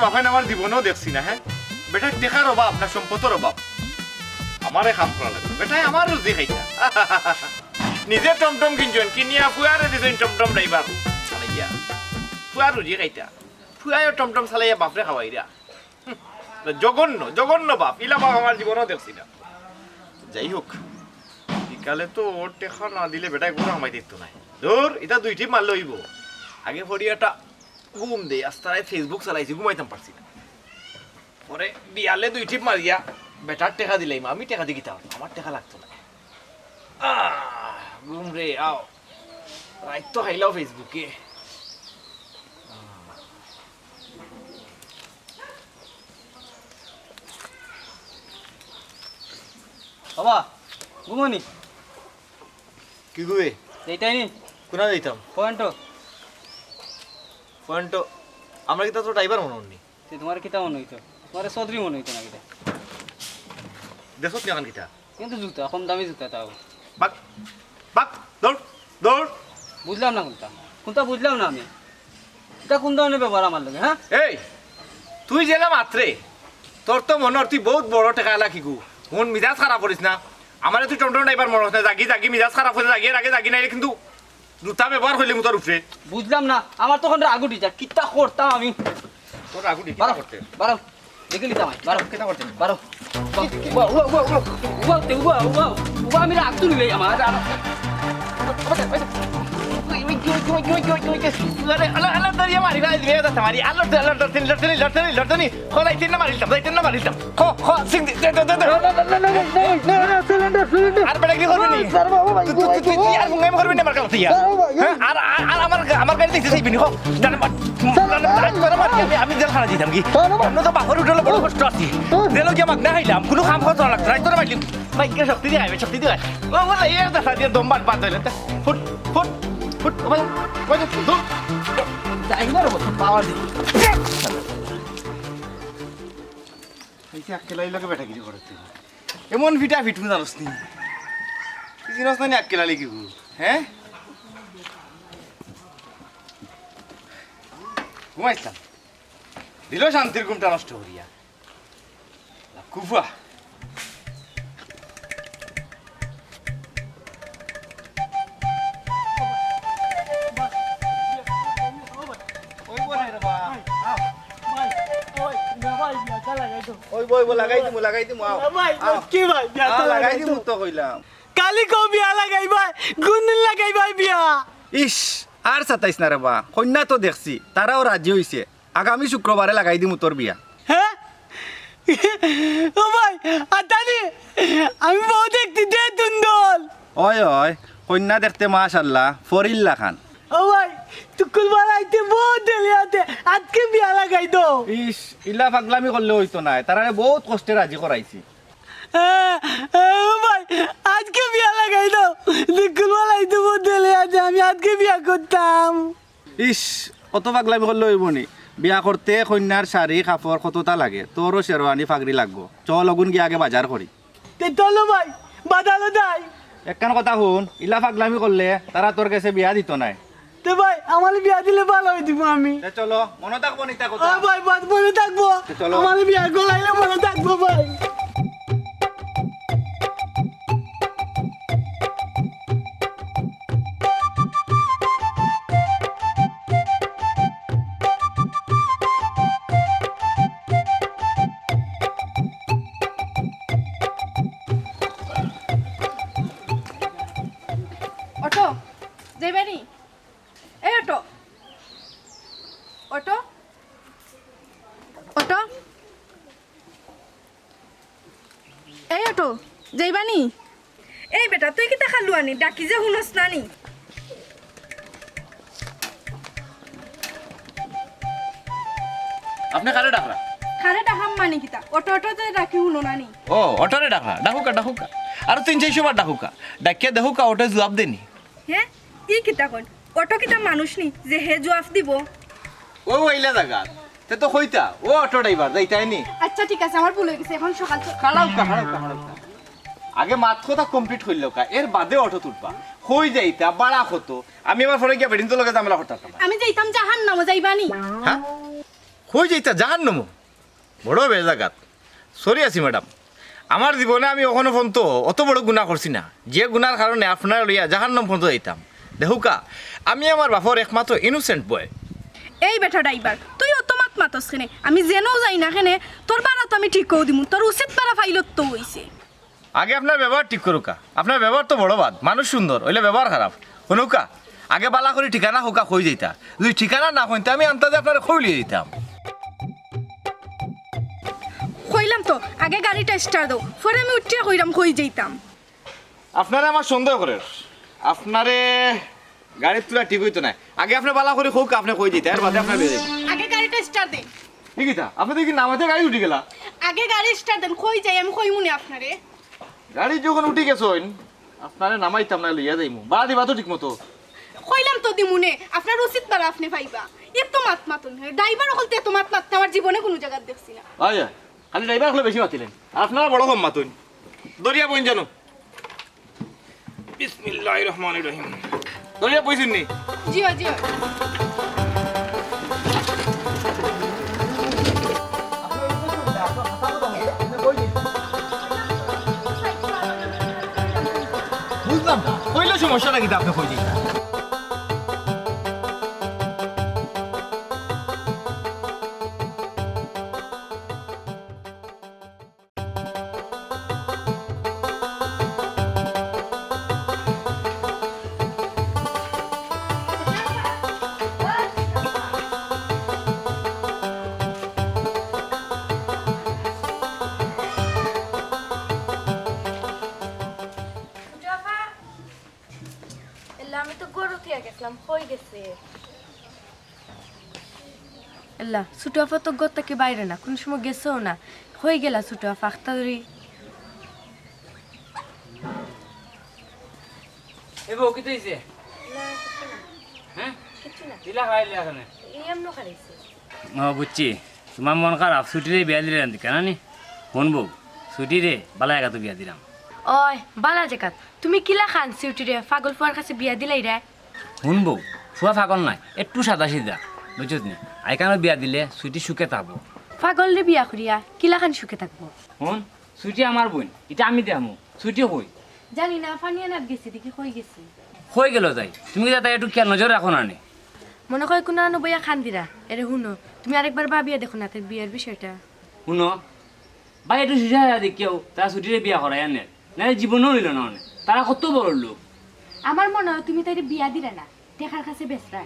বাফাইন আমার জীবনেও দেখছি না। হ্যাঁ বেটা টেকার অভাব না সম্পদের অভাব, আমারে কাম করা লাগবে। বেটাই আমার রুজি খাইতা নিজে টমটম কিনছেন, কিনিয়া ফুয়ারে দিছেন টমটম ড্রাইভার চালাইয়া, ফুয়া রুজি খাইতা, ফুয়াও টমটম চালাইয়া বাপরে খাওয়াইরা। জঘন্য জঘন্য বাপ, ইলা বাপ আমার জীবনেও দেখছি না। যাই হোক, বিকালে তো ওর টেকা না দিলে বেটাই কোনো আমায় দিত নাই। ধর এটা দুই টিপ মারলে হইব। আগে ফড়িয়াটা ঘুম দে, আস্তায় ফেসবুক চালাইছি, ঘুমাইতাম পারছি না। পরে বিয়ালে দুই টিপ মারিয়া বেটার টেকা দিলাম, আমি টেকা দিয়ে গিতাম, আমার টেকা লাগতো না। ঘুম রে আও, রাইত তো খাইলাও ফেসবুকে। বাবা ঘুমনি কি গুয়ে এইটাই নি কোনা যাইতাম পয়েন্ট পয়েন্ট আমরা কি তো ড্রাইভার মনে হননি। তোমার কিতা মনে হইতো, তোমার চৌধুরী মনে হইতো না কিতা দেখত না কিতা, কিন্তু জুতা কম দামি জুতা তাও। বাক বাক দৌড় দৌড়। বুঝলাম না কোনটা কোনটা বুঝলাম না আমি, এটা কোন ধরনের ব্যবহার আমার লগে? হ্যাঁ এই তুই জেলা মাত্রে তোর তো মনে তুই বহুত বড় টেকা এলা কি গু, মন মিজাজ খারাপ করিস না। আমার তুই টমটম ড্রাইভার মনে হচ্ছে, জাগি জাগি মিজাজ খারাপ হয়ে জাগিয়ে রাগে জাগি নাই, কিন্তু জুতা ব্যবহার হইলে তোর উপরে। বুঝলাম না, আমার তখন রাগ উঠি যা, কিতা করতাম আমি। তোর রাগ উঠি বারো করতে বারো দেখে নিতাম বারো কেনা করতে বারো আমি রাগ তুলি আমার আমি জেল খানা দিতাম কি তো বাপর উঠলে বড় কষ্ট আছে, জেলও কি আমাকে না খাইলাম, কোনো কাম করতে লাগতো রাইতো না মারলিম বাইকে শক্তি দিয়ে আইবে, শক্তি দিয়ে দেখা দিয়ে দম বাদ বাদ হইলে ফুট ফুট ফুট পাওয়ার দি আকেলাইলাকে বেটা কিছু করে এমন ফিটা ফিটু জানোস নি, চিনস না আকেলালি কি হ্যাঁ ঘুমাইছিলাম দিল শান্তির ঘুমটা নষ্ট করিয়া কুফা। ইস আর সাতাইস না রে বা, কন্যা তো দেখছি তারাও রাজি হইছে, আগামী শুক্রবারে লাগাই দিমু তোর বিয়া। হ্যাঁ ও ভাই আতানি আমি বউ দেখতে দে তুন্দল। ওই ওই কন্যা দেখতে মাশাআল্লাহ ফরিল্লা খান। ও ভাই তুকুল বানাইতে বহুত দেলি আতে আজকে বিয়া লাগাই দো। ইস ইলা পাগলামি করলে হইতো না, তারারে বহুত কষ্টে রাজি করাইছি। ও ভাই আজকে বিয়া লাগাই দো, তুকুল বানাইতে বহুত দেলি আতে আমি আজকে বিয়া করতাম। ইস কত পাগলামি করলে হইব নি, বিয়া করতে কন্যার শাড়ি কাপড় কতটা লাগে, তোরও শেরওয়ানি ফাগরি লাগবো। চল অগুন গিয়ে আগে বাজার করি। তে চলো ভাই বাদালো দাই। একখান কথা শুন, ইলা পাগলামি করলে তারা তোর কাছে বিয়া দিত নাই। তে ভাই আমার বিয়া দিলে ভালো হয়ে দিব আমি। চলো মনে থাকবো নিতা কথা। ভাই বাদ মনে থাকবো, আমার বিয়া গলাইলে মনে থাকবো ভাই। অটো জেবেনি, এই অটো অটো অটো এই অটো যাইবানি। এই বেটা তুই কিতা খালু আনি ডাকি যে শুনস নানি। আপনি কারে ডাকলা? খারে ডাকাম মানে কিতা অটো অটোতে ডাকি শুনো নানি। ও অটোরে ডাকা, ডাকুকা ডাকুকা আর 3-4 বার ডাকুকা, ডাকিয়া দেখুকা ওটা জবাব দেনি। হ্যাঁ ই কিতা কন, অটো কিতা মানুষ নি যে হে জবাব দিব। ও ওইলা জায়গা তে তো কইতা ও অটো ড্রাইভার যাইতাই নি। আচ্ছা ঠিক আছে আমার ভুল হয়ে গেছে, এখন সকাল খাড়াউকা খাড়াউকা আগে মাত কথা কমপ্লিট হইল কা, এর বাদে অটো তুলবা কই যাইতা বাড়া কত। আমি আবার পরে গিয়া বেডিন তো লগে ঝামেলা করতাম। আমি যাইতাম জাহান্নামে যাইবানি। হ্যাঁ কই যাইতা জাহান নমো বড় বেজাগাত সরি আছি ম্যাডাম আমার জীবনে আমি ওখানে ফোন তো অত বড় গুণা করছি না যে গুণার কারণে আপনার লইয়া জাহান্নাম ফোন তো যাইতাম দেখুকা আমি আমার বাপর একমাত্র ইনোসেন্ট বয় এই বেটা ড্রাইভার তুই অত মাত মাতস কেনে আমি যেনও যাই না কেনে তোর বাড়া তো আমি ঠিক করে দিমু তোর উচিত পারা ফাইলত তো হইছে আগে আপনার ব্যবহার ঠিক করুকা আপনার ব্যবহার তো বড় বাদ মানুষ সুন্দর হইলে ব্যবহার খারাপ শুনুকা আগে বালা করে ঠিকানা হোকা কই যাইতা যদি ঠিকানা না হইতে আমি আন্তাজে আপনার কইলিয়ে দিতাম কইলাম তো আগে গাড়িটা স্টার্ট দাও পরে আমি উঠিয়া কইরাম কই যাইতাম আপনারা আমার সন্দেহ করে আপনারে গাড়ি তুলা ঠিক হইতো না আগে আপনি বালা করে হোক আপনি কই দিতে আর বাদে আপনার বেজে আগে গাড়িটা স্টার্ট দে ঠিকই তা আপনি দেখি নামাতে গাড়ি উঠে গেলা আগে গাড়ি স্টার্ট দেন কই যাই আমি কই মুনি আপনারে গাড়ি যখন উঠে গেছইন আপনারে নামাইতাম না লইয়া যাইমু বাড়া দিবা তো ঠিক মতো কইলাম তো দিমুনে আপনার উচিত পারা আপনি পাইবা এত মাত মাতুন ড্রাইভার হলতে এত মাত মাত আমার জীবনে কোনো জায়গা দেখছি না আয়া খালি ড্রাইভার হলে বেশি মাতিলেন আর আপনারা বড় কম মাতুন দরিয়া বইন জানো বিসমিল্লাহির রহমানির রহিম দরিয়া বইছেন নি জি জি বুঝলাম না কইলে সমস্যাটা কি আপনি কই দিন আমি তো গরু থেকে গেছিলাম হয়ে গেছে আল্লাহ ছোট আপা তো গর থেকে বাইরে না কোন সময় গেছেও না হয়ে গেলা ছোট আপা আখতারি এ বউ কি হইছে হ্যাঁ কিছু না দিলা খাইলে এখানে এমন খাইছে ও বুঝছি তোমার মন খারাপ ছুটিরে বিয়া দিলে কেন নি কোন বউ ছুটিরে বালা একা তো বিয়া দিলাম ওই বালা জাকাত তুমি কিলা খান সিউটিরে পাগল ফুয়ার কাছে বিয়া দিলাই রে শুনবো ফুয়া পাগল নাই একটু সাদা সিধা বুঝছিস নি আইকানো বিয়া দিলে সুইটি সুখে থাকবো পাগল রে বিয়া করিয়া কিলা খান সুখে থাকবো শুন সুইটি আমার বোন এটা আমি দেখামো সুইটি কই জানি না ফানিয়া নাত গেছে দেখি কই গেছে হয়ে গেল যাই তুমি যাতে একটু খেয়াল নজর রাখো না নে মনে হয় কোনো আনো বইয়া খান দিরা এরে শুনো তুমি আরেকবার ভাবিয়া দেখো না তার বিয়ের বিষয়টা শুনো ভাই একটু সুজা দেখিও তারা ছুটিরে বিয়া করাই আনে না জীবনও নিল না অনেক তারা কত বড় লোক আমার মনে হয় তুমি তাই বিয়া দিলা না দেখার কাছে বেসরা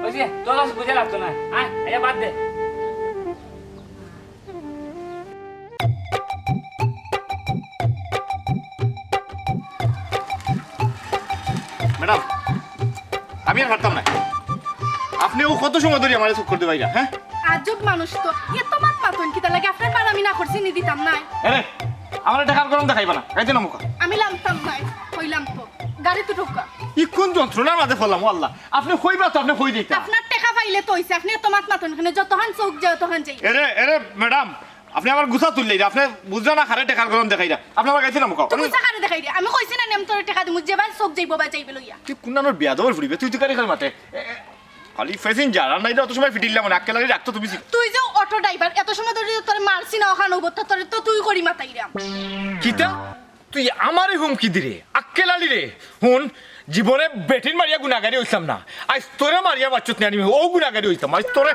ওই যে তোর কাছে বুঝে লাগতো না আয় এটা বাদ দে ম্যাডাম আমি আর হাঁটতাম না আপনি ও কত সময় ধরে আমার চোখ করতে পারি না হ্যাঁ আজব মানুষ তো এত মাত মাতুন কি তার লাগে আপনার পার আমি না করছি নি দিতাম না আরে আমার টাকার গরম দেখাইবা না গাইতে না মুখা আমি লামতাম নাই কইলাম তো গাড়ি তো ঢোকা ই কোন যন্ত্রণার মাঝে ফেললাম আল্লাহ আপনি কইবা তো আপনি কই দিতা আপনার টাকা পাইলে তো হইছে আপনি এত মাত মাতুন এখানে যতক্ষণ চোখ যায় ততক্ষণ যাই এরে এরে ম্যাডাম আপনি আমার গুছা তুললেই আপনি বুঝলেন না খারে টাকার গরম দেখাইরা আপনি আমার গাইতে না মুখা তুমি চাকারে দেখাই দি আমি কইছি না নেম তোর টাকা দিমু যে ভাই চোখ যাইবো বা যাইবে লইয়া তুই কোনানোর বিয়া দৌড় ফুরিবে তুই তুই কারি খাল মাতে খালি ফেসিন যারা নাই অত সময় ফিটিলাম না আক্কেল লাগি রাখতো তুমি তুই যে অটো ড্রাইভার এত সময় ধরে তোর মারছি না ওখানে ওবত তোর তো তুই করি মাতাইরাম কিতা তুই আমারে হুমকি দিরে আক্কেল আলি রে হুন জীবনে বেটিন মারিয়া গুনাগারি হইতাম না আজ তোরে মারিয়া বাচ্চুত নিয়ে আনিমি ও গুনাগারি হইতাম আজ তোরে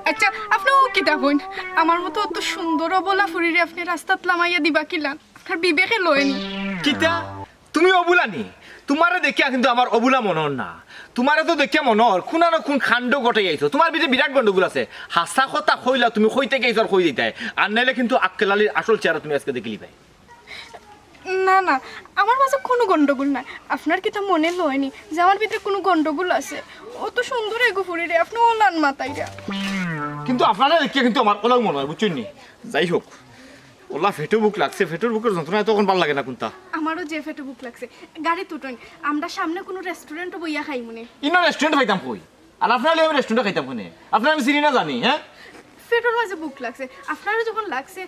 আচ্ছা আপনি ও কি দেখুন আমার মতো অত সুন্দর বলা ফুরিরে আপনি রাস্তাত লামাইয়া দিবা কিলান আর বিবেকে লয়নি কিতা তুমি অবুলানি তোমারে দেখিয়া কিন্তু আমার অবুলা মনর না তোমারে তো দেখিয়া মনর খুনা না খুন খান্ড গটে যাইছো তোমার ভিতরে বিরাট গন্ডগোল আছে হাসা কথা কইলা তুমি কইতে গেছো আর কই দিতাই আর নাইলে কিন্তু আক্কেল আলীর আসল চেহারা তুমি আজকে দেখলি ভাই না না আমার মাঝে কোনো গন্ডগোল নাই আপনার কি তা মনে লয়নি যে আমার ভিতরে কোনো গন্ডগোল আছে ও তো সুন্দর এগো ফুরিরে আপনি ওলান মাতাইরা কিন্তু আপনারা দেখিয়া কিন্তু আমার ওলাও মনে হয় বুঝছেন নি যাই হোক ওলা ফেটো বুক লাগছে ফেটোর বুকের যন্ত্রণা তখন ভালো লাগে না কোনটা আমারও যে ফেটো বুক লাগছে গাড়ি তুটন আমরা সামনে কোনো রেস্টুরেন্টে বইয়া খাই মনে ইনো রেস্টুরেন্ট খাইতাম কই আর আপনারা আমি রেস্টুরেন্টে খাইতাম কোনে আপনারা আমি চিনি না জানি হ্যাঁ ফেটোর মাঝে বুক লাগছে আপনারও যখন লাগছে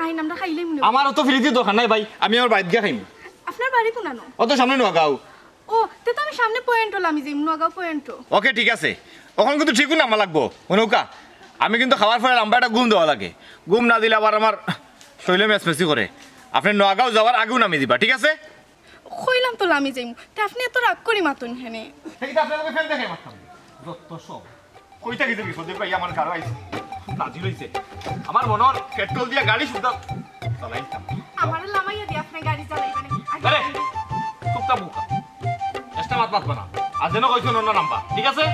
আইন আমরা খাইলেই মনে আমার অত ফ্রিতে দোকান নাই ভাই আমি আমার বাড়িতে গিয়ে খাইম আপনার বাড়ি তো নানো অত সামনে নোয়াগাঁও ও তে তো আমি সামনে পয়েন্ট হলাম আমি যে নোয়াগাঁও পয়েন্ট ওকে ঠিক আছে ওখান কিন্তু ঠিকই নামা লাগবো নৌকা আমি কিন্তু খাওয়ার পরে লম্বা একটা ঘুম দেওয়া লাগে, ঘুম না দিলে আবার আমার শরীরে মেসমেসি করে। আপনি নোয়াগাঁও যাওয়ার আগেও নামিয়ে দিবা, ঠিক আছে? কইলাম তো আমি যাইমু, তা আপনি এত রাগ করি মাতুন হেনে। আমার মনের পেট্রোল দিয়ে গাড়ি শুদ্ধ চালাইতাম। আমার লামাইয়া দি আপনি গাড়ি চালাইবেন। আরে চুপটা বুকা একটা মাত বানা, আর যেন কইছো অন্য নাম্বার, ঠিক আছে?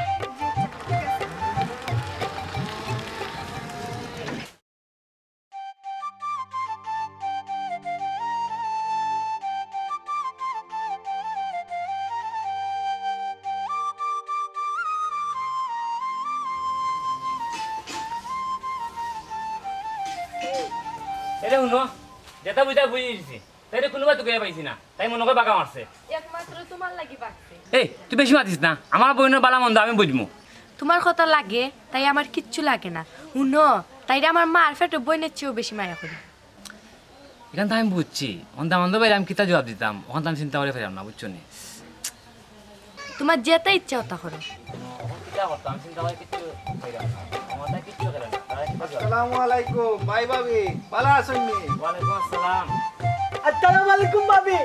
এটা শুনো, যেটা বুঝা বুঝে দিছি, তাই কোনোবা তোকে পাইছি না, তাই মনে করে বাঁকা মারছে। একমাত্র তোমার লাগি বাকছে। এই তুই বেশি মাতিস না, আমার বইনের বালা মন্দ আমি বুঝবো। তোমার কথা লাগে তাই আমার কিচ্ছু লাগে না। শুনো, তাই আমার মা আর ফেটো বইনের চেয়েও বেশি মায়া করি। এখান তো আমি বুঝছি, অন্ত আমাদের বাইরে আমি কিতা জবাব দিতাম, ওখান তো আমি চিন্তা করে ফেলাম না, বুঝছো নি? তোমার যেতে ইচ্ছা ওটা করো। আসসালামু আলাইকুম ভাই ভাবি, ভালো আছেন নি? ওয়ালাইকুম আসসালাম। আসসালামু আলাইকুম ভাবি।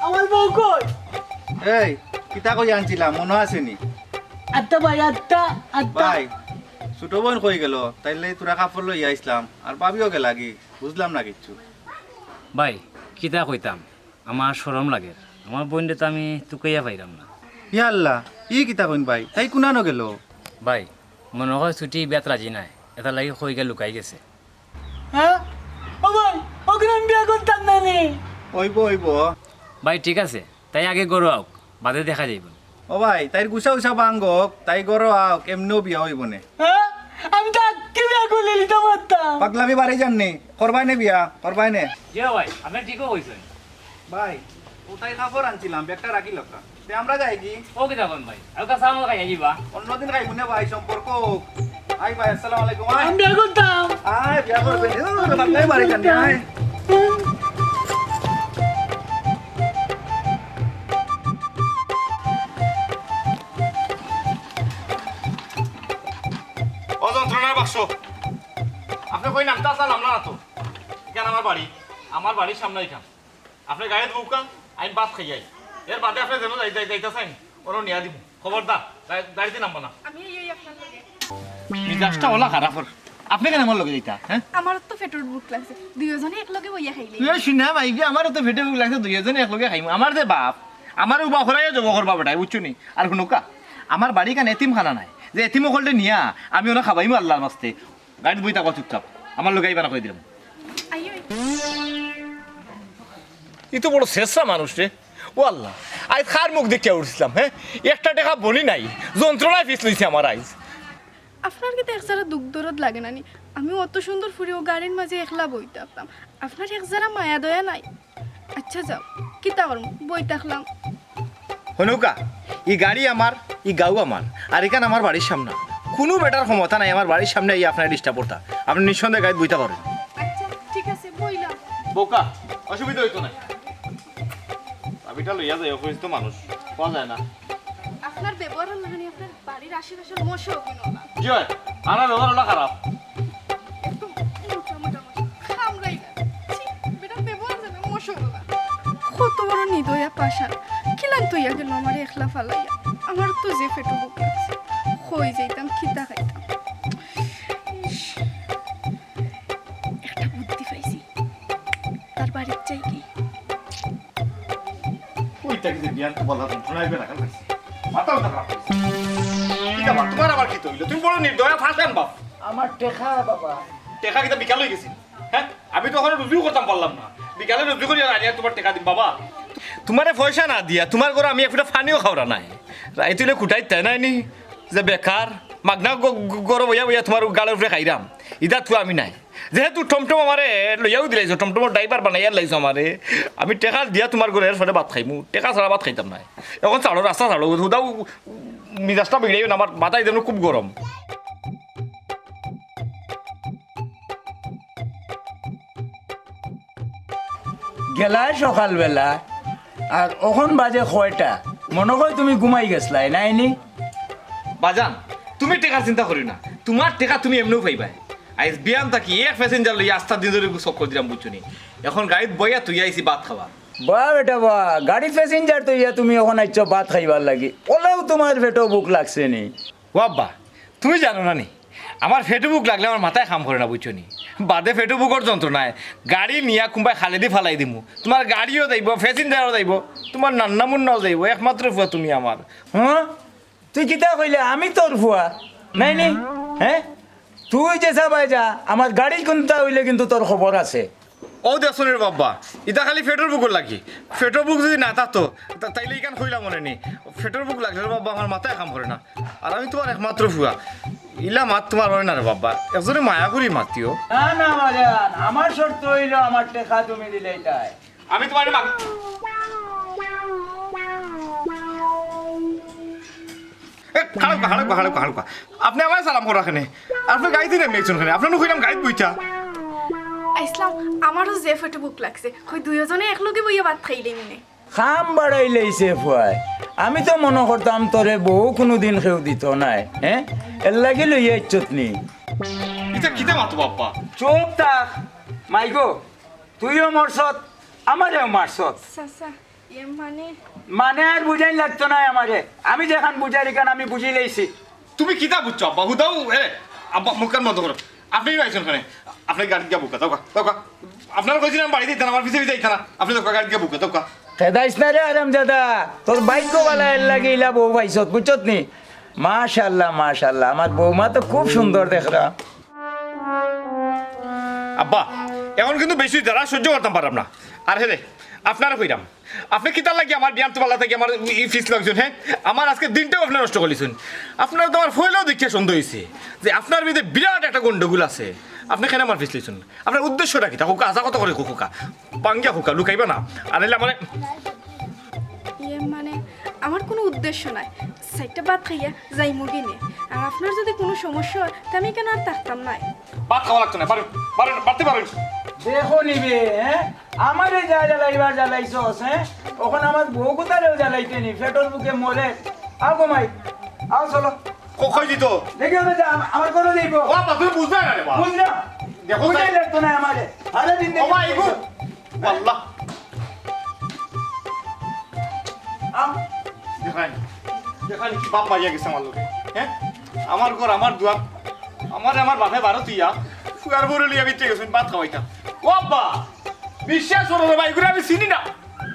আমার বউ কই? এই কিতা কই আনছিলাম মনে আছে নি? আত্তা ভাই, আত্তা আত্তা। ভাই ছোট বোন কই গেল, তাইলে তোরা কাপড় লই আইসলাম, আর ভাবিও গে লাগি, বুঝলাম না কিচ্ছু। ভাই কিতা কইতাম, আমার শরম লাগে, আমার বোনটা তো আমি তুকাইয়া পাইলাম না। ইয়া আল্লাহ, ই কিতা কইন ভাই, তাই কুনানো গেল? ভাই মনে হয় ছুটি বেত রাজি নাই, এটা লাগি কই গে লুকাই গেছে। হ্যাঁ ও ভাই, ওকে আমি বিয়া করতাম না নি। ওইব ওইব। ভাই ঠিক আছে, তাই আগে গরু আউক, বাদে দেখা যাইব। ও ভাই তাইর গুছা গুছা ভাঙ্গক, তাই গরো আওক, এমনিও বিয়া হইব নে। হ্যাঁ আমি তো আজকে বিয়া করলে নিতে পারতাম। পাগলামি বাড়ি যাননি, করবাই নে বিয়া, করবাই নে। জি ভাই, আপনি ঠিকও কইছেন। ভাই ওটাই কাপড় আনছিলাম, ব্যাগটা রাখি লক্কা, তে আমরা যাই কি? ও কিতা কোন ভাই, আর কাছে আমার খাইয়া যাইবা। অন্যদিন খাইব না ভাই, সম্পর্ক আই ভাই। আসসালামু আলাইকুম। আমি বিয়া করতাম। আয় বিয়া করবেন, পাগলাই বাড়ি যাননি, আয়। অযন্ত্রণার বাক্স, আপনি কই নামটা চালাম না তো? এখানে আমার বাড়ির সামনে এখান। আপনি গাড়ি বুকা, আমি বাদ খাই যাই, এর বাদে আপনি যেন যাইতেছেন ওরা নিয়ে দিব, খবরদার গাড়িতে নামবো না। আমি এই আপনার লাগে। মিজাজটা ওলা খারাপ। আপনি কেন আমার লগে যাইতা? হ্যাঁ আমার তো পেট্রোল বুক লাগছে, দুইজনে একলগে বইয়া খাইলে। তুই শুনা মাইবি, আমারও তো ফেটে লাগছে, দুইজনে একলগে খাইম। আমার যে বাপ, আমারও বা খরাইয়া যাব করবা বেটাই, বুঝছো নি? আর শুনুকা, আমার বাড়ি কান এতিম খানা নাই, যে এতিম হলতে নিয়া আমি ওনা খাবাইমু আল্লাহর মাস্তে। গাড়ি বইতা কত চুপচাপ, আমার লগে আইবা না কই দিলাম। আইও ই তো বড় শেষরা মানুষ রে। ও আল্লাহ, আজ খার মুখ দেখে উঠছিলাম, হ্যাঁ একটা টাকা বনি নাই, যন্ত্রণায় পিছ লইছে আমার আইজ। আপনার কি এক যারা দুঃখ দরদ লাগে না নি? আমি অত সুন্দর ফুরি ও গাড়ির মাঝে একলা বই থাকতাম, আপনার এক যারা মায়া দয়া নাই? আচ্ছা যাও, কিতা করম, বই থাকলাম। হনুকা, ই গাড়ি আমার, ই গাও আমার, আর এখানে আমার বাড়ির সামনে কোনো বেটার ক্ষমতা নাই আমার বাড়ির সামনে এই আপনার ডিস্টার্ব করতা। আপনি নিঃসন্দেহে গাড়ি বইতে পারেন। আচ্ছা ঠিক আছে, বইলাম। বোকা, অসুবিধা হইতো না। আবিটা লইয়া যায়, অফিস তো মানুষ পাওয়া যায় না। আপনার ব্যবহার লাগানি আপনার বাড়ির আশেপাশের মশা অভিনয় জয়, আমার ব্যবহার হলো খারাপ। একদম মোটা মোটা মশা খামরাই না। ছি, বেটা ব্যবহার যাবে মশা লাগা। কত বড় নিদয়া পাশার, কিলান তুইয়া গেল আমার একলা ফালাইয়া। আমার তো যে ফেটু বুক লাগছে, হই যাইতাম খিদা খাইতাম। ইস, একটা বুদ্ধি পাইছি, তার বাড়ির চাই কি? ওইটা কি বিয়ান বলা শোনাইবে না কাল মাথা খারাপ। ঠিক আছে, তোমার আবার কি তৈল? তুমি বড় নির্দয়া ফাঁসেন বাপ। আমার টেকা বাবা, টেকা কিতা বিকাল হয়ে গেছি? হ্যাঁ আমি তো ওখানে রুজু করতাম পারলাম না, বিকালে রুজু করি আর তোমার টেকা দিন বাবা। তোমারে পয়সা না দিয়া তোমার ঘরে আমি একটা ফানিও খাওয়া নাই, রাইতুলে কুটাই তাই নাই নি যে বেকার মাগনা গরম বইয়া বইয়া তোমার গালের উপরে খাইরাম। ইদা তো আমি নাই, যেহেতু টমটম আমারে লইয়াও দিলাইছো, টমটমের ড্রাইভার বানাইয়া লাইছো আমারে, আমি টেকা দিয়া তোমার ঘরে ফলে ভাত খাইমু, টেকা ছাড়া ভাত খাইতাম নাই। এখন চাড়ো রাস্তা চাড়ো, হুদাও মিজাজটা বিগড়াই না, আমার মাথায় যেন খুব গরম। গেলাই সকালবেলা, আর ওখন বাজে কয়টা? মনে হয় তুমি ঘুমাই গেছলাই নাইনি? বাজান তুমি টেকার চিন্তা করি না, তোমার টেকা তুমি এমনিও পাইবাই। আইস বিয়ান থাকি এক প্যাসেঞ্জার লইয়া আস্থা দিন ধরে চক্কর দিলাম বুঝছনি, এখন গাড়িত বইয়া তুই আইসি ভাত খাওয়া। বা বেটা বা, গাড়ি প্যাসেঞ্জার তো ইয়া তুমি এখন আইছো ভাত খাইবার লাগি, ওলাও তোমার পেটও বুক লাগছে নি? ও আব্বা তুমি জানো না নি, আমার ফেটুবুক লাগলে আমার মাথায় কাম করে না বুঝছনি। বাদে ফেটুবুকর যন্ত্রণায় গাড়ি নিয়া কুম্বাই খালে দি ফালাই দিমু, তোমার গাড়িও যাইব, প্যাসেঞ্জারও যাইব, তোমার নান্না মুন্নাও যাইব, একমাত্র ফুয়া তুমি আমার। হ্যাঁ তুই কিতা কইলে আমি তোর ফুয়া নাই নি? হ্যাঁ তুই যে যাবাই যা, আমার গাড়ি কোনটা হইলে কিন্তু তোর খবর আছে। ও দেখুন বাবা, এটা খালি ফেটোর বুকুর লাগি, ফেটোর বুক যদি না থাকতো তাইলে ইকান কইলাম মনে নি। ফেটোর বুক লাগলে বাবা আমার মাথায় কাম করে না, আর আমি তোমার একমাত্র ফুয়া, ইলা মাত তোমার হয় না রে বাবা, একজনে মায়া করি মাতিও। না না মাজান, আমার শর্ত হইল আমার টাকা তুমি দিলে তাই আমি তোমার আপনি আমার সালাম করা খানে, আপনি গাড়িতে নেমেছেন খানে, আপনার কইলাম গাড়িতে বইটা আইসলাম। আমারও যে ফেটে বুক লাগছে, কই দুইজনে একলগে বইয়া ভাত খাইলে মিনে খাম বাড়াই লইছে ফুয়াই। আমি তো মনে করতাম তোরে বউ কোনোদিন কেউ দিত নাই, হ্যাঁ এর লাগি লইয়া ইচ্ছত নি। এটা কিতা মাতো বাপ্পা? চুপ থাক মাইগো, তুইও মারছত আমারেও মারছত। চাচা এ মানে মানে আর বুঝাই লাগতো না আমারে, আমি যেখান বুঝাই এখান আমি বুঝি লইছি। তুমি কিতা বুঝছো আব্বা? হুদাও এ আব্বা মুখকান বন্ধ করো, আপনি আইছেন খানে, আপনি গাড়ি গিয়া বুকা দাও কা, আপনার কইছিলাম বাড়ি দিতেন, আমার পিছে পিছে আইতা না, আপনি তো গাড়ি গিয়া বুকা দাও কা। খেদাইস না রে আরাম দাদা, তোর বাইক বালা এর লাগে ইলা বউ পাইছত বুঝছত নি? মাশাআল্লাহ মাশাআল্লাহ, আমার বৌমা তো খুব সুন্দর দেখরা। আব্বা এখন কিন্তু বেশি যারা সহ্য করতাম পারলাম না। আর হে রে আপনারা কইরাম, আপনি কিতার লাগি আমার বিয়ান তোলা থেকে আমার ফিস লাগছেন? হ্যাঁ আমার আজকে দিনটাও আপনি নষ্ট করলেছেন। আপনার তো আমার ফইলেও দেখিয়া সন্দেহ হয়েছে যে আপনার বিরুদ্ধে বিরাট একটা গন্ডগোল আছে। আপনি কেন আমার ফিস লিখছেন? আপনার উদ্দেশ্যটা কি? তা হোকা আশা কত করে হোকা পাঙ্গিয়া হোকা লুকাইবা না, আর এলে আমার ইয়ে মানে আমার কোনো উদ্দেশ্য নাই, সাইডটা ভাত খাইয়া যাই মুগি নে। আর আপনার যদি কোনো সমস্যা হয় তা আমি কেন আর থাকতাম নাই। ভাত খাওয়া লাগতো না, পারেন পারেন পারতে পারেন। দেখো নিবে, হ্যাঁ আমারে যা জ্বালাইবার জ্বালাইছস, হ্যাঁ ওখানে আমার বউ কোথালেও জ্বালাইতে নি, ফেটর বুকে মরে। আও গো মাই আও চলো। কই দিত দেখি ওরে যা আমার করে দেব। ও বাবা তুমি বুঝবে না রে বাবা, বুঝলা দেখো বুঝাই লাগতো না আমারে, আরে দিন ও মা ইগো আল্লাহ দেখাই দেখাই কি বাপ মারিয়া গেছে আমার লোকে। হ্যাঁ আমার ঘর আমার দুয়ার, আমার বাপে বারো তুইয়া সুগার বড় লিয়া বিতে গেছেন ভাত খাওয়াইতাম। ও আব্বা বিশ্বাস করো রে ভাই, এগুলো আমি চিনি না।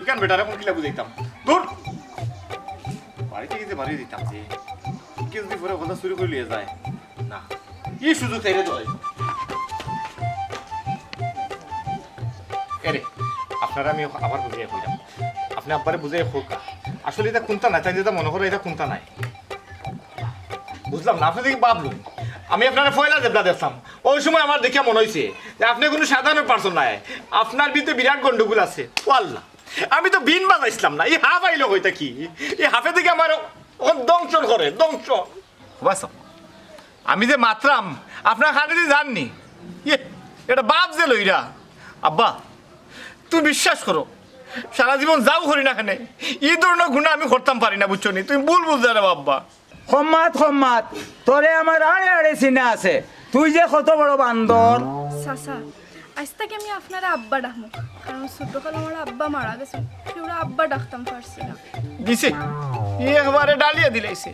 এখান বেটারে কোন কিলা বুঝাইতাম, দূর বাড়িতে গেছে বাড়ি দিতাম যে কেউ যদি পরে কথা শুরু করে লিয়ে যায় না, কি সুযোগ চাইলে চলে। এরে আপনারা আমি আবার বুঝিয়ে কইলাম, আপনি আব্বারে বুঝিয়ে হোক, আসলে এটা কোনটা নাই, তাই যেটা মনে করে এটা কোনটা নাই বুঝলাম না। আপনি দেখি ভাবলুন আমি আপনারা ফয়লা জেবলা দেখতাম, ওই সময় আমার দেখিয়া মনে হয়েছে যে আপনি কোনো সাধারণ পার্সন নাই, আপনার ভিতরে বিরাট গন্ডগোল আছে। ও আল্লাহ আমি তো বিন বাজাইছিলাম না, এই হাফ আইলো হইতা কি, এই হাফে থেকে আমার দংশন করে দংশন। আমি যে মাত্রাম আপনার খানে দিয়ে জাননি, এটা বাপ যে লইরা। আব্বা তুই বিশ্বাস করো সারা জীবন যাও করি না খানে, এই ধরনের গুণা আমি করতাম পারি না বুঝছো নি, তুমি ভুল বুঝতে রে বাব্বা। সম্মাত তোরে আমার আড়ে আড়ে চিনা আছে, তুই যে কত বড় বান্দর। চাচা আজ থেকে আমি আপনারা আব্বা ডাকবো, কারণ ছোটকাল আমার আব্বা মারা গেছে, সেগুলো আব্বা ডাকতাম পারছি না। দিছে একবারে ডালিয়ে দিলাইছে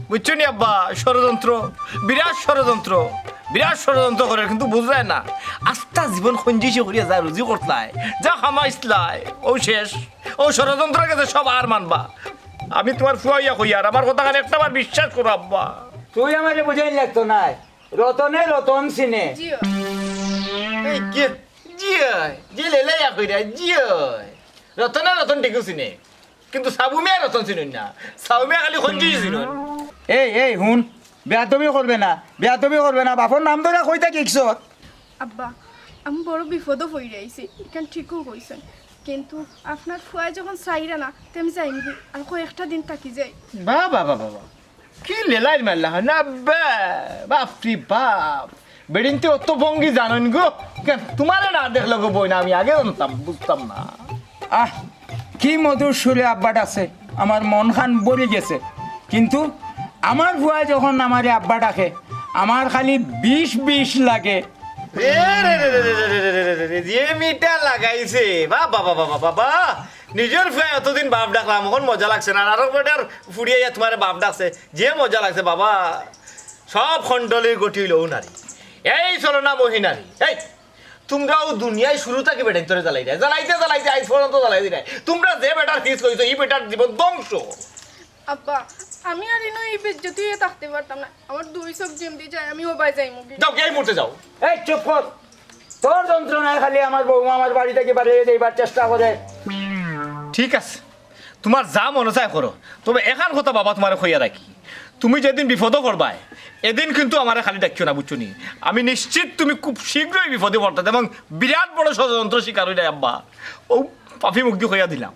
বুঝছো নি আব্বা, ষড়যন্ত্র বিরাট ষড়যন্ত্র, বিরাট ষড়যন্ত্র করে কিন্তু বুঝলায় না। আস্তা জীবন সঞ্জিসে করিয়া যা রুজি করতলাই যা খামাইছলাই ও শেষ, ও ষড়যন্ত্রের কাছে সব আর মানবা। আমি তোমার ফুয়াইয়া কই আর আমার কথা কানে একটা বার বিশ্বাস করো আব্বা। তুই আমারে বুঝাই লাগতো নাই, রতনে রতন চিনে। জিও এই কে জিয় জি লেলাইয়া কইরা জিয় রতন রতন ঠিক চিনে, কিন্তু সাবু মিয়া রতন চিনুন না, সাবু মিয়া খালি সঞ্জিসে চিনুন। এই হুন বেয়াদবি করবে না, বেয়াদবি করবে না, বাপর নাম ধরে কইতা কিকছ। আব্বা আমি বড় বিপদও পড়ে আইছি, এখান ঠিকও কইছেন, কিন্তু আপনার ফুয়াই যখন চাইরা না তেমনি যাইনি আর কয়েকটা দিন থাকি যাই। বাবা বাবা কি লেলাই মারলা না বাপরি বাপ, বেডিনতে অত ভঙ্গি জানেন গো, কেন তোমারে না দেখলো গো বই না, আমি আগে জানতাম বুঝতাম না। আহ কি মধুর সুরে আব্বাট আছে, আমার মন খান বলি গেছে, কিন্তু আমার বুয়া যখন আমারে আব্বা ডাকে আমার খালি 20 লাগে। যে মিটা লাগাইছে বাবা বাবা বাবা নিজের ফে এতদিন বাপ ডাকলাম এখন মজা লাগছে না আরো বেটার ফুরিয়ে তোমার বাপ ডাকছে যে মজা লাগছে বাবা সব খণ্ডলের গতি হইল নারী এই চলো না মহিনারী এই তোমরাও দুনিয়ায় শুরু থেকে বেটার তোরে জ্বালাই দেয় জ্বালাইতে আজ পর্যন্ত জ্বালাই দিলাই তোমরা যে বেটার ফিস করেছো এই বেটার জীবন ধ্বংস। আব্বা আমি আর ইনো এই বেজ্জতি হয়ে থাকতে পারতাম না আমার 2 চোখ যেমনি যায় আমি ওবাই যাই মুগি যাও এই মুহূর্তে যাও। এই চুপ কর, তোর যন্ত্রণায় খালি আমার বৌমা আমার বাড়ি থেকে বাড়িয়ে যাইবার চেষ্টা করে। ঠিক আছে তোমার যা মনে চায় করো, তবে এখান কথা বাবা তোমার কইয়া রাখি তুমি যেদিন বিপদও পড়বাই এদিন কিন্তু আমার খালি ডাকিও না বুঝছো নি, আমি নিশ্চিত তুমি খুব শীঘ্রই বিপদে পড়তে এবং বিরাট বড় ষড়যন্ত্র শিকার হইলে আব্বা ও পাফি মুক্তি হইয়া দিলাম।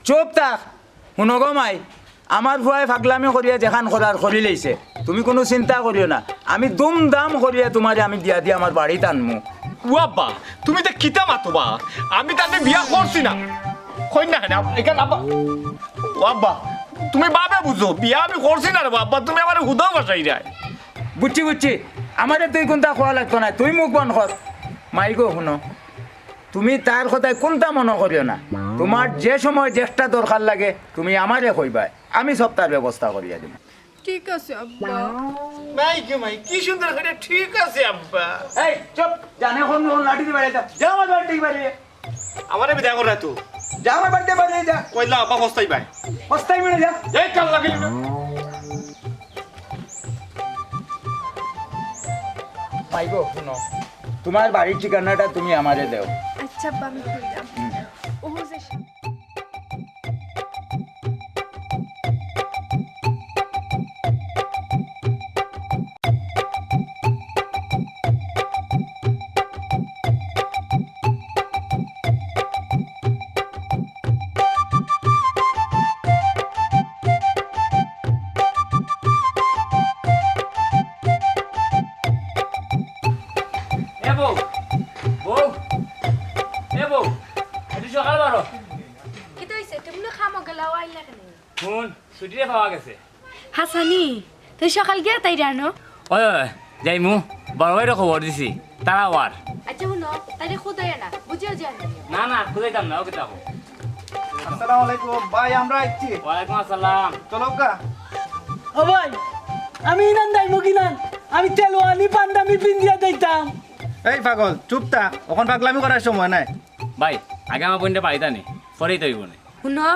চুপ থাক, শুনো গো মাই, আমার ভুয়াই ফাগলামি করিয়া যেখান করার করি লইছে, তুমি কোনো চিন্তা করিও না, আমি দুমদাম করিয়া তোমারে আমি দিয়া দিয়ে আমার বাড়িতে আনমু। ও আব্বা তুমি তো কিতা মাতবা, আমি তাতে বিয়া করছি না কই না কেন এখানে আব্বা। ও আব্বা তুমি বাবে বুঝো বিয়া আমি করছি না রে আব্বা, তুমি আমার হুদাও বাসাই যায়। বুঝছি আমারে তুই কোনটা খোয়া লাগতো না, তুই মুখ বন্ধ কর। মাই গো শুনো, তুমি তার কথায় কোনটা মনে করিও না, তোমার যে সময় যেটা দরকার লাগে তুমি আমারে কইবা, আমি সব তার ব্যবস্থা করিয়া দিব। ঠিক আছে আব্বা। মাই কি সুন্দর করে ঠিক আছে আব্বা। এই চুপ, জানে কোন লাঠি দি বাড়ি যা আমার বাড়ি থেকে বাড়ি আমারে বিদায় করে তুই যা আমার বাড়িতে বাড়ি যা, কইলা আব্বা বস্তাই ভাই বস্তাই মেরে যা। এই কাল লাগিল না মাই গো শুনো, তোমার বাড়ির ঠিকানাটা তুমি আমারে দাও। আচ্ছা আব্বা আমি কইলাম ও যে ছুটিরে পাওয়া গেছে। হাসানি তুই সকাল গিয়া তাই রানো? ওই যাই মু বড় ভাইয়ের খবর দিছি তারা ওয়ার। আচ্ছা শুনো, তাই খুদাই না বুঝিও জানি না না খুদাইতাম না, ওকে তাকো। আসসালামু আলাইকুম ভাই, আমরা আইছি। ওয়ালাইকুম আসসালাম। চলো কা। ও ভাই আমি ইনান যাইব কিনান, আমি তেলোয়ালি পান্ডামি পিন্দিয়া দিতাম। এই পাগল চুপ থাক, ওখান পাগলামি করার সময় নাই। ভাই আগে আমার বোনটা বাড়িতে নি পরেই তৈব না। শুনো,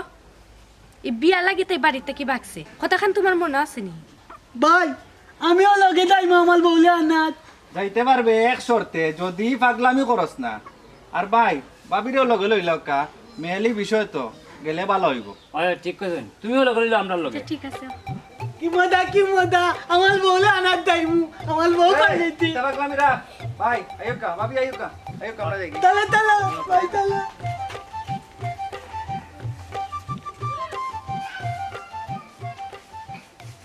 এই বিয়া লাগি তাই বাড়িতে কি বাকছে কথাখান তোমার মনে আছে নি? ভাই আমিও লগে যাইব আমার বউলে আনাত। যাইতে পারবে এক শর্তে, যদি পাগলামি করস না। আর ভাই বাবিরেও লগে লইল কা, মেয়েলি বিষয় তো গেলে ভালো হইব। ওই ঠিক কইছেন, তুমিও লগে লইলো আমরা লগে। ঠিক আছে। কি মজা আমার বউলে আনাত যাইব, আমার বউ পাইছি। পাগলামি রাখ ভাই, আইও কা ভাবি, আইও কা আমরা যাই। তালা ভাই তালা।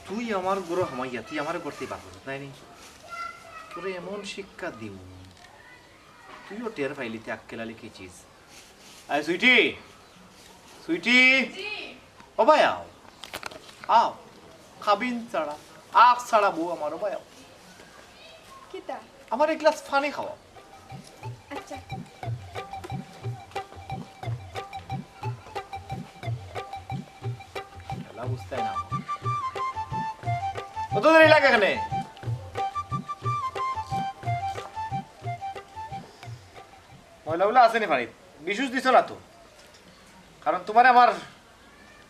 তুই আমার গুরু হামাইয়া তুই আমার করতেই পারবো তাই নি, তোরে এমন শিক্ষা দিব তুইও টের পাইলিতে আক্কেলালি কি চিজ। আয় সুইটি সুইটি ও ভাই আও আও খাবিন ছাড়া আখ ছাড়া বউ আমার ও ভাই আও কিতা আমার এক গ্লাস পানি খাওয়া। আচ্ছা খেলা বুঝতে না কত দেরি লাগে এখানে? ময়লাগুলো আসেনি পানি বিশুষ দিছ না তো, কারণ তোমার আমার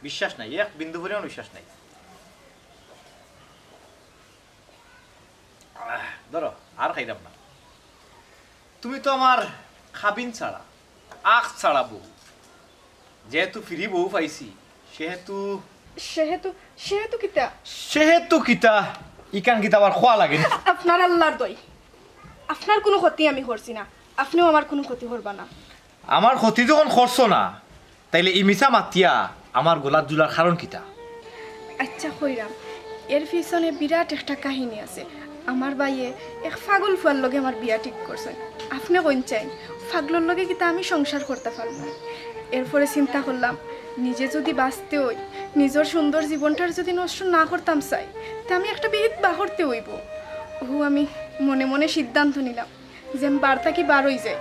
বিশ্বাস নাই, এক বিন্দু পরিমাণ বিশ্বাস নাই। ধরো আর খাইলাম না, তুমি তো আমার খাবিন ছাড়া আখ ছাড়া বউ, যেহেতু ফ্রি বউ পাইছি সেহেতু কিতা ইকান কিতা আবার খোয়া লাগে না। আপনার আল্লাহর দই, আপনার কোনো ক্ষতি আমি করছি না, আপনিও আমার কোনো ক্ষতি করবা না। আমার ক্ষতি যখন করছো না তাইলে ইমিসা মাতিয়া আমার গোলার জুলার কারণ কিতা? আচ্ছা কইরাম, এর পিছনে বিরাট একটা কাহিনী আছে। আমার বাইয়ে এক পাগল ফুয়ার লগে আমার বিয়া ঠিক করছেন। আপনি কোন চাই পাগলের লগে কিতা আমি সংসার করতে পারবো না। এরপরে চিন্তা করলাম নিজে যদি বাঁচতে হই, নিজের সুন্দর জীবনটার যদি নষ্ট না করতাম চাই, তা আমি একটা বিহিত বা করতে হইব। আমি মনে মনে সিদ্ধান্ত নিলাম যে আমি বার থাকি বার হয়ে যাই।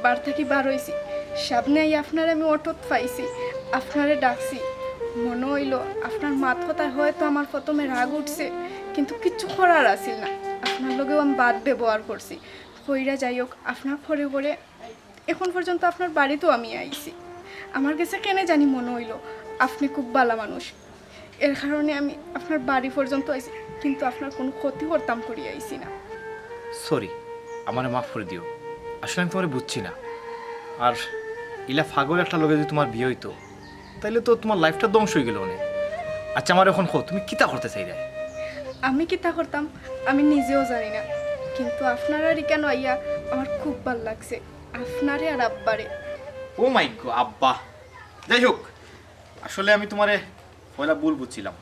বার থাকি বার হয়েছি, সামনে আই আপনার আমি অটোত পাইছি, আপনারে ডাকছি। মনে হইল আপনার মাত কথায় হয়তো আমার প্রথমে রাগ উঠছে, কিন্তু কিচ্ছু করার আসিল না। আপনার লগেও আমি বাদ ব্যবহার করছি। কইরা যাই হোক, আপনার পরে পরে এখন পর্যন্ত আপনার বাড়িতেও আমি আইছি। আমার কাছে কেন জানি মনে হইল আপনি খুব ভালো মানুষ, এর কারণে আমি আপনার বাড়ি পর্যন্ত আইছি, কিন্তু আপনার কোনো ক্ষতি করতাম করি আইছি না। সরি, আমার মাফ করে দিও। আসলে আমি তোমার বুঝছি না। আর ইলা ফাগল একটা লোকে যদি তোমার বিয়ে হইতো, তাইলে তো তোমার লাইফটা ধ্বংস হয়ে গেল অনেক। আচ্ছা আমার এখন তুমি কিতা করতে চাই রে? আমি কিতা করতাম আমি নিজেও জানি না, কিন্তু আপনারারই কেন আইয়া আমার খুব ভাল লাগছে, আপনারে আর আব্বারে। ও মাই গড, আব্বা। যাই হোক, আসলে আমি তোমারে পয়লা ভুল বুঝছিলাম,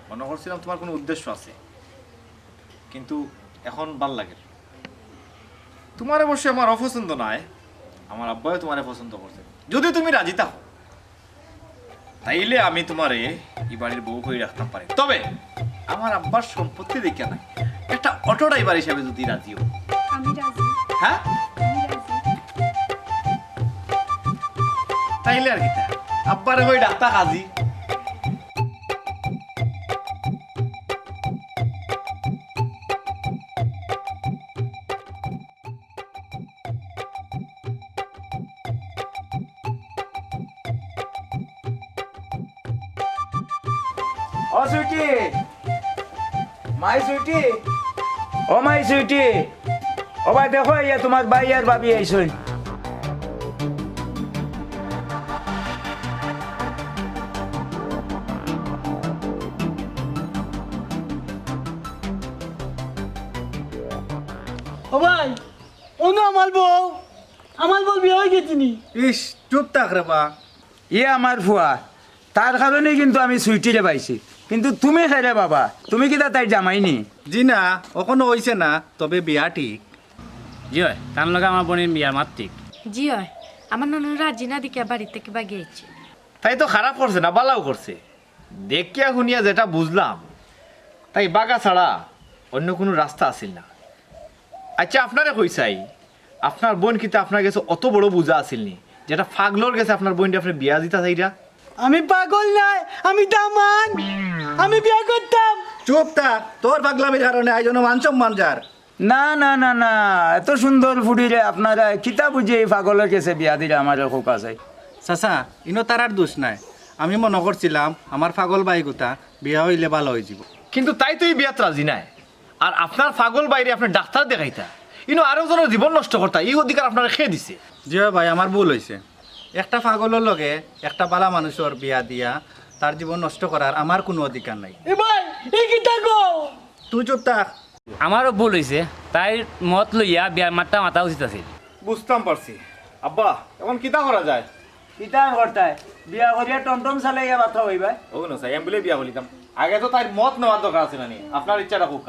মনে করছিলাম তোমার কোনো উদ্দেশ্য আছে, কিন্তু এখন ভাল লাগে। তোমার অবশ্যই আমার অপছন্দ নয়, আমার আব্বাও তোমারে পছন্দ করছে। যদি তুমি রাজি থাকো তাইলে আমি তোমারে এই বাড়ির বউ হয়ে রাখতে পারি। তবে আমার আব্বার সম্পত্তি দেখে না, একটা অটো ড্রাইভার হিসেবে যদি রাজি হো। আমি রাজি। হ্যাঁ, আমি রাজি। তাইলে আর কি, আব্বারে হয়ে ডাক্তার কাজী। ও সুইটি, মাই সুইটি, ও মাই সুইটি, ও ভাই দেখো ইয়া তোমার ভাই আর ভাবি আইসই। ও ভাই, অন্য আমার বউ বিয়ে হয়ে গেছি নি। ইস, চুপ থাক রে বা। ইয়ে আমার ফুয়া, তার কারণেই কিন্তু আমি সুইটিরে পাইছি। কিন্তু তুমি খেলে বাবা, তুমি কি তাই জামাইনি? জি না, ওখানে হইছে না, তবে বিয়া ঠিক। জি হয়, তার লগে আমার বোনের বিয়ার মাত্রিক। জি হয়, আমার নানুর রাজি না দিকে বাড়ি থেকে বাগিয়েছে। তাই তো খারাপ করছে না, বালাও করছে। দেখিয়া শুনিয়া যেটা বুঝলাম, তাই বাগা ছাড়া অন্য কোনো রাস্তা আসিল না। আচ্ছা আপনারে কইসাই, আপনার বোন কিন্তু আপনার কাছে অত বড় বুঝা আসিলনি যেটা ফাগলোর গেছে আপনার বোনটা আপনি বিয়া দিতা চাইরা? আমি পাগল নাই, আমি দামান, আমি বিয়ে করতাম। চুপ থাক, তোর পাগলামির কারণে আয়োজন মান সম্মান যার। না না না না, এত সুন্দর ফুটিরে আপনারা কিতা বুঝে এই পাগলের কাছে বিয়া দিলে আমার খুব আছে। চাচা, ইনো তারার দোষ নাই। আমি মনে করছিলাম আমার পাগল বাই গোটা বিয়া হইলে ভালো হয়ে যাব। কিন্তু তাই তো এই বিয়াত রাজি নাই। আর আপনার পাগল বাইরে আপনার ডাক্তার দেখাইতা, ইনো আরো জনের জীবন নষ্ট করতা, এই অধিকার আপনারা খেয়ে দিছে। জি ভাই, আমার ভুল হয়েছে। একটা পাগলের লগে একটা বালা মানুষের বিয়া দিয়া তার জীবন নষ্ট করার আমার কোনো অধিকার নাই। এ ভাই, এই কি থাকো? তুই চুপ থাক। আমারও ভুল হয়েছে, তাই মত লইয়া বিয়ার মাথা উচিত আছিল। বুঝতাম পারছি। আব্বা, এখন কিতা করা যায়? কিতা করতায় বিয়া করিয়া টমটম চালাইয়া বাথা হইবা? ও না স্যার, আমি বলে বিয়া বলিতাম। আগে তো তাই মত নেওয়ার দরকার আছে না নি? আপনার ইচ্ছাটা হোক।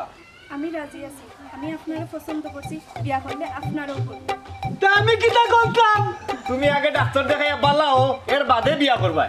আমি রাজি আছি, আমি আপনারে পছন্দ করছি, বিয়া করলে আপনারও করব। তা আমি কিতা করতাম? তুমি আগে ডাক্তার দেখাইয়া বালাও, এর বাদে বিয়া করবা।